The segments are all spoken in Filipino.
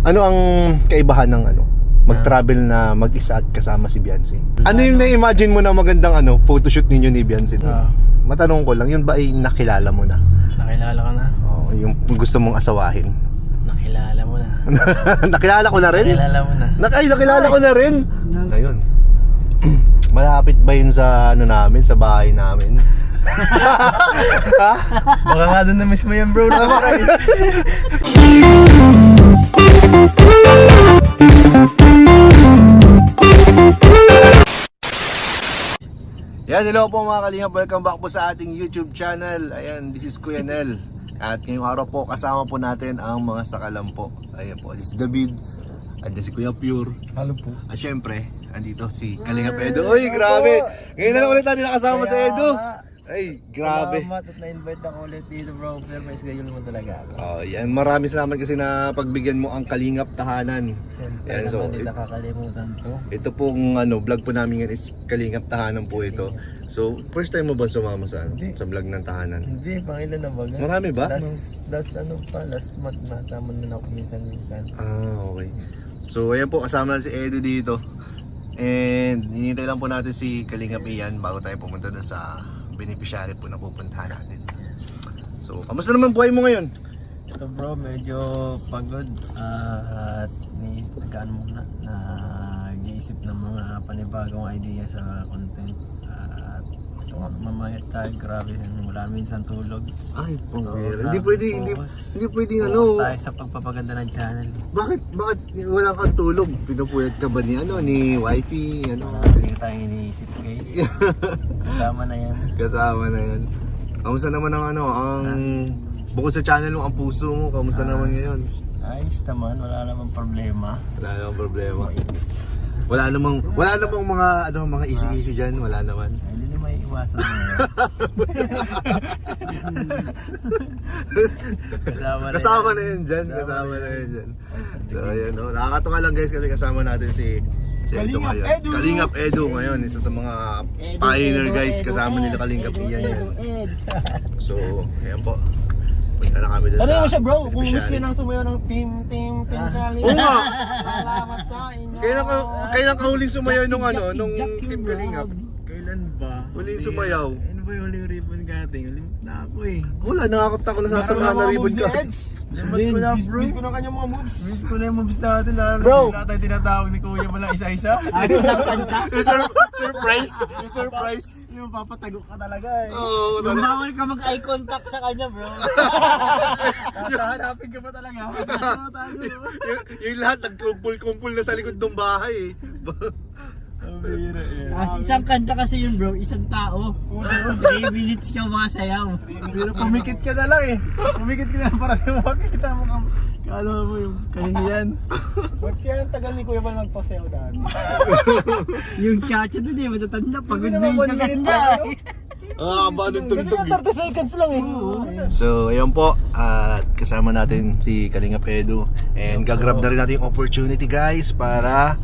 Ano ang kaibahan ng mag-travel na mag-isa at kasama si Beyonce? Ano yung na-imagine mo na magandang photoshoot ninyo ni Beyonce? Matanong ko lang, yun ba ay nakilala mo na? Nakilala ka na? Oo, yung gusto mong asawahin. Nakilala mo na. Nakilala ko na rin? Nakilala mo na. Nakilala ko na rin. Ayun. Malapit ba yun sa namin, sa bahay namin? Ha? Baka nga doon na miss mo yan, bro. Yan, hello po mga kalingap. Welcome back po sa ating YouTube channel. Ayan, this is Kuya Nel. At ngayong araw po, kasama po natin ang mga sakalam po. Ayan po, this is David. Andiyan si Kuya Pure. Halo po. At syempre, andito si Kalingap Edo. Uy, grabe! Ngayon na lang ulit natin nakasama sa Edo. Ay, grabe. Salamat at na-invite ako ulit dito, bro. Pero may schedule naman talaga ako. Oh, yan. Maraming salamat kasi na pagbigyan mo ang Kalingap Tahanan. Siyempre Yan, so, naman, hindi nakakalimutan to. ito pong vlog po namin yan is Kalingap Tahanan po ito. So, first time mo ba sumama sa sa vlog ng Tahanan? Hindi, pangilan na ba? Marami ba? Last month nasama na ako minsan-minsan. Ah, okay. So, ayan po, kasama na si Edo dito. And hinihintay lang po natin si Kalingap Ian bago tayo pumunta na sa beneficiary po na pupuntahan natin. So, kamusta naman buhay mo ngayon? Ito bro, medyo pagod at nagkaan muna nag-iisip ng mga panibagong idea sa content at ito mamaya tayo, grabe, wala minsan tulog. Ay, pambira. So, Hindi pwede focus tayo sa pagpapaganda ng channel. Bakit wala kang tulog? Pinupuyat ka ba ni wifey? Hindi tayong iniisip guys. Kasama na yan. Kasama na yan. Kamusta naman ang bukod sa channel mo, ang puso mo, kamusta naman ngayon? Ayos naman, wala namang problema. Wala namang problema. Wala namang mga issue diyan, wala naman. Ay, hindi naman iwasan mo yan. Kasama na yun dyan. So ayan, nakakatawa lang guys kasi kasama natin si Edo ngayon. Kalingap Edo ngayon, isa sa mga pioneer guys, kasama nila Kalingap Ian yan. So, ayan po. Punta na kami doon sa... Ano mo siya bro, kung gusto nyo nang sumayaw ng team Kalingap. Oo nga! Salamat sa inyo. Kailan ka huling sumayaw nung Team Kalingap? Kailan ba? Huling sumayaw? Ano ba yung huling ribbon cutting? Limit na ako eh. Wala, nakakot ako na sasamahan na ribbon ka. Limit ko na bro. Miss ko na kanyang mga moves. Miss ko na yung moves natin. Bro! Wala tayo tinatawag ni Kuya pala isa-isa. Isang kanta. Surprise! Yung papatago ka talaga eh. Oo, Bawal ka mag-eye contact sa kanya bro. Hahanapin ka ba talaga? yung lahat nagkumpul-kumpul na sa likod ng bahay eh. Isang kanta kasi yun bro, isang tao. 3 minutes siya masayaw. Pero pumikit ka na lang eh. Pumikit ka na lang para makita mo kala mo yung kahihiyan. Ba't kaya ang tagal ni Kuya ba magpasayaw dati? Yung chacha doon eh, matatanda. Pagod na yun sa kanta. Ba nung tugtog. 30 seconds lang eh. So, ayun po, at kasama natin si Kalingap Edo. And gagrab na rin natin yung opportunity guys para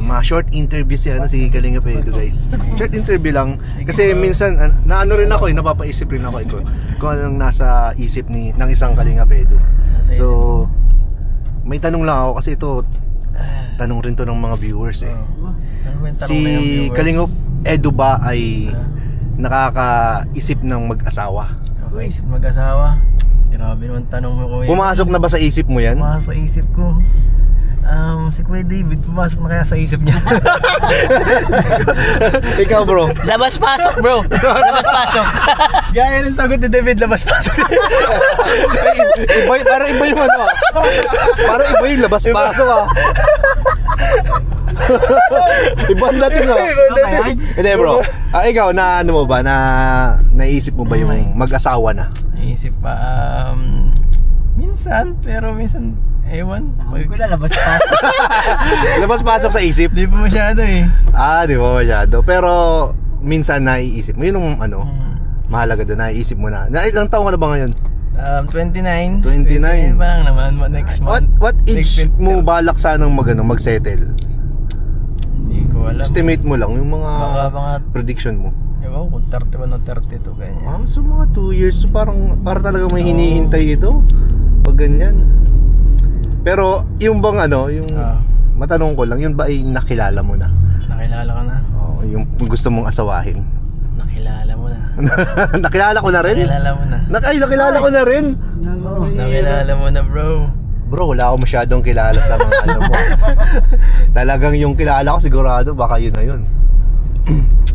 ma-short interview si Kalingap Edo guys. Short interview lang kasi minsan rin ako napapaisip rin ako kung anong nasa isip ng isang Kalingap Edo. So may tanong lang ako kasi ito tanong rin to ng mga viewers eh. Si Kalingap Edo ba ay nakakaisip ng mag-asawa? Isip mag-asawa? Grabe naman tanong mo Kuya. Pumasok na ba sa isip mo yan? Pumasok sa isip ko. Si Kuya David, pumasok na kaya sa isip niya. Ikaw bro? Labas-pasok bro. Labas-pasok. Gaya ng sagot ni David, labas-pasok. Parang iba yung Parang iba yung labas-pasok Iba ang dating Hindi bro, ikaw na mo ba, naisip mo ba yung mag-asawa na? Naisip pa, minsan, pero minsan ewan. Ko na labas-pasok. Labas-pasok sa isip? Di pa masyado eh. Di pa masyado. Pero minsan naiisip mo. Yun yung mahalaga doon, naiisip mo na. Ilang taon ka na ba ngayon? 29. 29. Pa lang naman, next month. What age mo balak sanang mag-settle? Hindi ko alam. Estimate mo lang, yung mga prediction mo. Ewan ko, 31 o 32 ganyan. So mga 2 years, so para talaga may hinihintay ito. Pag ganyan. Pero yung bang ano, yung matanong ko lang, yun ba ay nakilala mo na? Nakilala ka na? Oo, yung gusto mong asawahin. Nakilala mo na. Nakilala ko na rin? Nakilala mo na. Nakilala ko na rin. Nakilala mo na, bro. Bro, wala akong masyadong kilala sa mga ano mo. Talagang yung kilala ko sigurado baka yun na yun.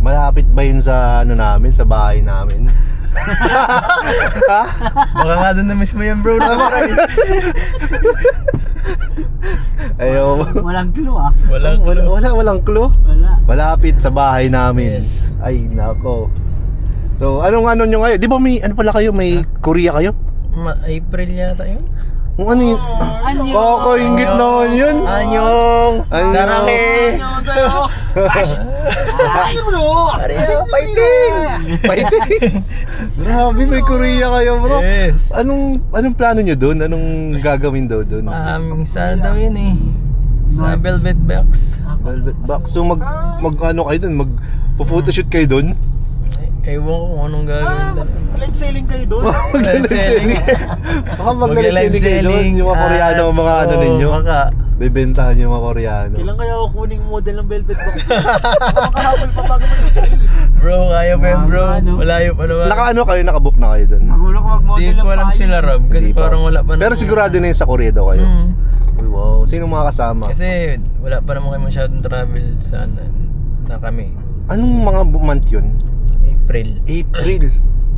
Malapit ba yun sa ano namin, sa bahay namin? Ha? Baka nga doon na mismo yan, bro. Ayaw. Walang clue ah. Walang clue. Wala. Malapit sa bahay namin. Yes. Ay, nako. So, anong ano nyo ngayon? Di ba may, ano pala kayo? May Korea kayo? April yata yun? Kung ano yun? Anyong. Kakaingit naman yun. Anyong! Anyong. Saraki! Fighting! Fighting! Grabe, may Korea kayo, bro. Yes. Anong plano nyo doon? Anong gagawin daw doon? Saan daw yun eh? Sa Velvet Box. Velvet box. So mag ano kayo doon? Photoshoot kayo doon? Ewan ko kung anong gagawin doon. Live selling kayo doon. Live selling. Baka mag-live selling kayo doon. Yung mga Koreano, mga ano ninyo. Baka. Bebentahan yung mga Koreano. Kailan kaya ako kuning model ng Velvet Box? Makahabol pa bago mag-sell. Bro, kaya pa yun, bro. Malayo pa naman. Naka-ano kayo? Nakabook na kayo doon? Magulo ko mag-model Hindi ko alam sila, Rob. Kasi Hindi pa. parang wala pa Pero naman. sigurado na yun sa Korea daw kayo. Uy, wow. Sino mga kasama? Kasi wala pa naman kayo masyadong travel sa na kami. Anong mga month yun? April.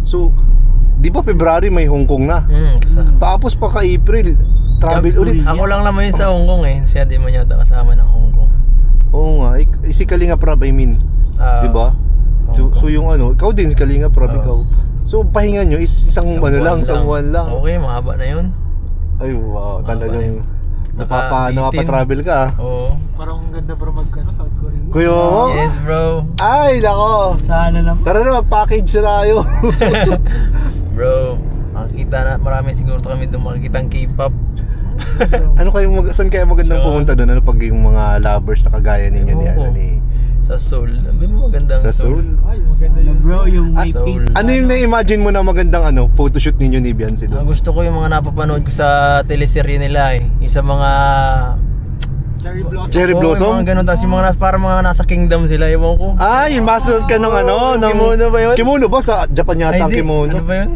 So, di ba February may Hong Kong na? Tapos pa ka April, travel ulit. Ako lang naman yun sa Hong Kong eh. Siya di man yata kasama ng Hong Kong. Oo nga, si Kalinga Prab, I mean. Di ba? So yung ano, ikaw din si Kalinga Prab, ikaw. So pahinga nyo is isang ano lang, isang buwan lang. Okay, mahaba na yun. Ay wow, talagang Naka-18. napapa-travel ka ah. Oo. Parang ang ganda bro South Korea. Kuya mo? Yes, bro. Ay, nako. Sana lang. Tara na, mag-package na tayo. Bro, makikita na, marami siguro kami doon makikita ang K-pop. Ano kayong saan kaya magandang pumunta doon? Ano pag yung mga lovers na kagaya ninyo ni ano ni Sa Seoul. Sabi mo magandang sa Seoul? Ay, maganda yun. Bro, yung may Seoul. pink. Ano yung na-imagine mo na magandang ano, photoshoot ninyo ni Beyonce doon? Gusto ko yung mga napapanood ko sa teleserye nila eh. Yung sa mga Cherry Blossom. Cherry Oo, Blossom? yung mga ganun. Tapos yung mga parang mga nasa kingdom sila. Ewan ko. Ah, yung masuot ka ng ano, ng Kimono ba yun? Kimono ba sa Japan yata ang Ay, di. kimono? Ano ba yun?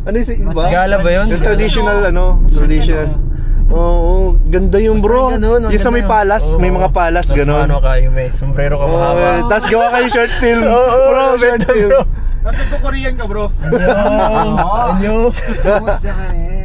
Ano yung iba? Gala ba yun? Yung traditional ano, traditional. Oo, ganda yung bro. Basta yung ganun, ang Yung sa may ganda. palas, Oo. may mga palas Tapos gano'n. ano ka, yung may sombrero ka mahaba. Tapos gawa kayo short film. Oo, Bro, short ganda, film. bro. Tapos nagko-Korean ka bro. Anyo. Kumusta ka eh?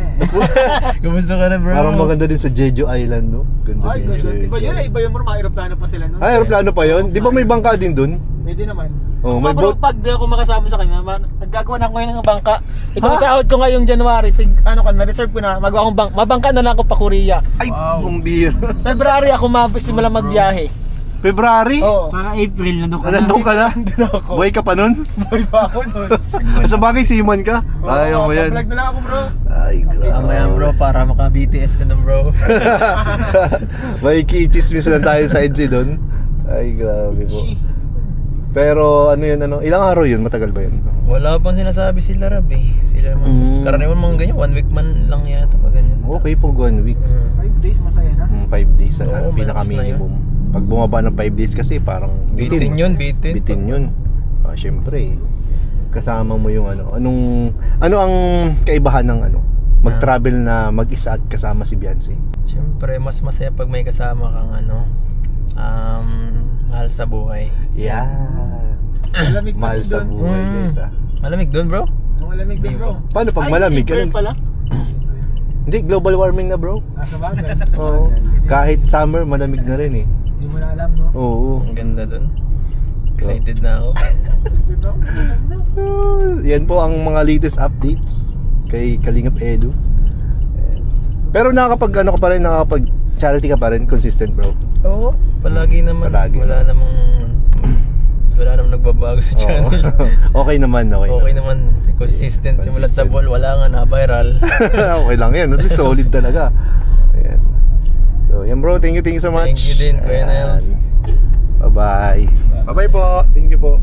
Kumusta ka na, bro? Parang maganda din sa Jeju Island, no? Ganda Ay, din ganda. Jeju. Iba yun, iba yung bro, mga aeroplano pa sila nun. Ay, aeroplano pa yun? Di ba may bangka din dun? Pwede naman. Oh, may Bro, boat. pag di ako makasama sa kanya, naggagawa na ako ngayon ng bangka. Itong sahod ko ngayong January, na-reserve ko na, magawa akong mabangka na lang ako pa Korea. Ay, bumbir. February ako masimula magbiyahe. February? Oo. Para April nandun ka na. Nandun ka na? Buhay ka pa nun? Buhay pa ako nun. Sa bagay, seaman ka? Ayaw mo yan. Vlog na lang ako bro. Ay, Tama yan, bro, para maka-BTS ka dun, bro. May kichismis lang tayo sa EDSA doon. Ay, grabe po. Pero ano yun, ano? Ilang araw yun? Matagal ba yun? Wala pang sinasabi sila, Rab eh. Sila karaniwan mga ganyan, 1 week man lang yata pag ganyan. Okay po, 1 week. 5 days masaya na. 5 days ang Oo, ano, pinaka-minimum. Pag bumaba ng 5 days kasi parang Bitin yun, bitin. Bitin yun. Ah, syempre. Kasama mo yung ano. Ano ang kaibahan ng ano? Mag-travel na mag-isa at kasama si Beyonce? Siyempre, mas masaya pag may kasama kang ano, mahal sa buhay. Yeah. Malamig Mahal sa doon. buhay, guys ah. Malamig dun, bro? Malamig din bro. Paano pag malamig? April Ganun? pala. Hindi, global warming na bro. Sa bagay. Oo. Kahit summer, malamig na rin eh. Hindi mo na alam no. Oo. Ang ganda dun. Excited na ako. Yan po ang mga latest updates kay Kalingap Edu. Pero nakakapag ano ka pa rin, nakakapag charity ka pa rin, consistent bro. Oo, palagi naman. Palagi. Wala namang nagbabago sa channel. Okay naman, Okay naman, consistent. Simulat sa ball, wala nga na viral. Okay lang yan, at least solid talaga. Ayan. So yan bro, thank you so much. Thank you din, Kuya Nels. Bye bye. Bye bye po, thank you po.